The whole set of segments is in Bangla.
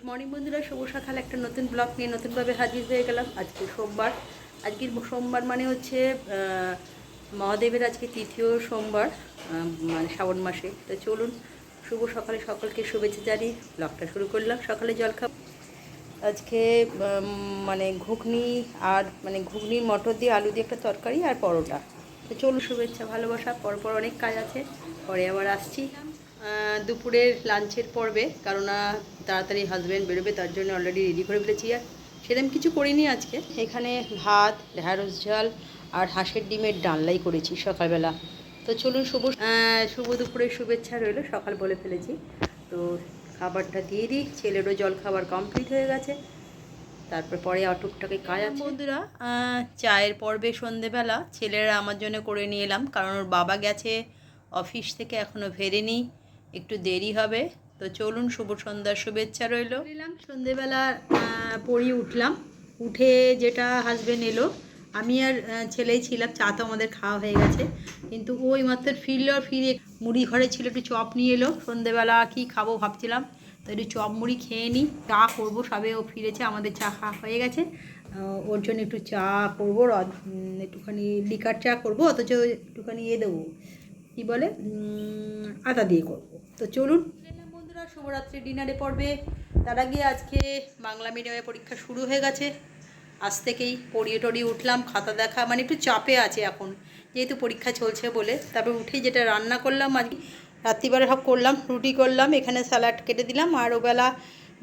মর্নিং বন্ধুরা, শুভ সকাল। একটা নতুন ব্লগ নিয়ে নতুনভাবে হাজির হয়ে গেলাম। আজকে সোমবার। আজকের সোমবার মানে হচ্ছে মহাদেবের আজকে তৃতীয় সোমবার, মানে শ্রাবণ মাসে। তো চলুন শুভ সকালে সকলকে শুভেচ্ছা জানিয়ে ব্লগটা শুরু করলাম। সকালে জলখাবার আজকে মানে ঘুগনি, আর মানে ঘুগনি মটর দিয়ে আলু দিয়ে একটা তরকারি আর পরোটা। তো চলুন, শুভেচ্ছা ভালোবাসা। পরপর অনেক কাজ আছে, পরে আবার আসছি দুপুরের লাঞ্চের পর্বে। কারণ তাড়াতাড়ি হাজব্যান্ড বেরোবে, তার জন্য অলরেডি রেডি করে ফেলেছি। আর সেরকম কিছু করিনি আজকে। এখানে ভাত, ঢ্যাঁড়স ঝাল আর হাঁসের ডিমের ডালনাই করেছি সকালবেলা। তো চলুন, শুভ দুপুরের শুভেচ্ছা রইল। সকাল বলে ফেলেছি, তো খাবারটা দিয়ে দিই। ছেলেরও জল খাবার কমপ্লিট হয়ে গেছে, তারপর পরে টুকটাকে কাজ আছে। বন্ধুরা, চায়ের পর্বে সন্ধেবেলা ছেলেরা আমার জন্য করে নিয়ে এলাম, কারণ ওর বাবা গেছে অফিস থেকে, এখনও ফেরেনি, একটু দেরি হবে। তো চলুন, শুভ সন্ধ্যার শুভেচ্ছা রইল। এলাম সন্ধেবেলা, পড়িয়ে উঠলাম। উঠে যেটা হাজব্যান্ড এলো, আমি আর ছেলেই ছিলাম। চা তো আমাদের খাওয়া হয়ে গেছে, কিন্তু ওই মাত্র ফিরে মুড়ি ঘরে ছিল, একটু চপ নিয়ে এলো। সন্ধেবেলা কি খাবো ভাবছিলাম, তো একটু চপ মুড়ি খেয়ে নিই। চা করবো, সবে ও ফিরেছে, আমাদের চা খাওয়া হয়ে গেছে। ওর জন্য একটু চা করবো, একটুখানি লিকার চা করবো, অথচ একটুখানি দেবো, কী বলে, আদা দিয়ে করবো। তো চলুন বন্ধুরা, শুভরাত্রি ডিনারে পড়বে। তার আগে আজকে বাংলা মিডিয়ামে পরীক্ষা শুরু হয়ে গেছে। আজ থেকেই পড়িয়ে উঠলাম। খাতা দেখা মানে একটু চাপে আছে এখন, যেহেতু পরীক্ষা চলছে বলে। তারপরে উঠেই যেটা রান্না করলাম, আজকে রাত্রিবেলা সব করলাম, রুটি করলাম, এখানে স্যালাড কেটে দিলাম, আর ওবেলা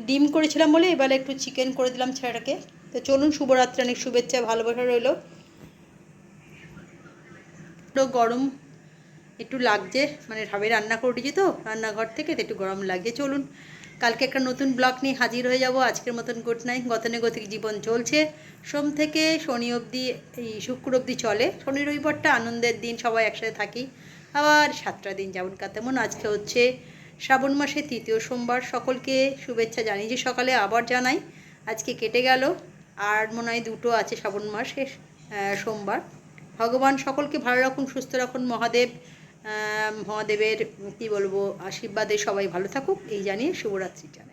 ডিম করেছিলাম বলে এবেলা একটু চিকেন করে দিলাম ছেলেটাকে। তো চলুন, শুভরাত্রি, অনেক শুভেচ্ছা ভালোবাসা রইল। তো গরম একটু লাগছে, মানে ভাবে রান্না করে উঠেছি তো রান্নাঘর থেকে, তো একটু গরম লাগছে। চলুন, কালকে একটা নতুন ব্লগ নিয়ে হাজির হয়ে যাব। আজকের মতন গুড নাইট। গতানুগতিক জীবন চলছে, সোম থেকে শনি অবধি, এই শুক্র অবধি চলে। শনি রবিবারটা আনন্দের দিন, সবাই একসাথে থাকি। আবার 7টা দিন যেমন তেমন। আজকে হচ্ছে শ্রাবণ মাসের তৃতীয় সোমবার। সকলকে শুভেচ্ছা জানিয়ে সকালে আবার জানাই। আজকে কেটে গেল, আর মনে হয় 2টো আছে শ্রাবণ মাসের সোমবার। ভগবান সকলকে ভালো রাখুন, সুস্থ রাখুন। মহাদেবের কী বলবো, আশীর্বাদে সবাই ভালো থাকুক, এই জানিয়ে শুভরাত্রি জানাই।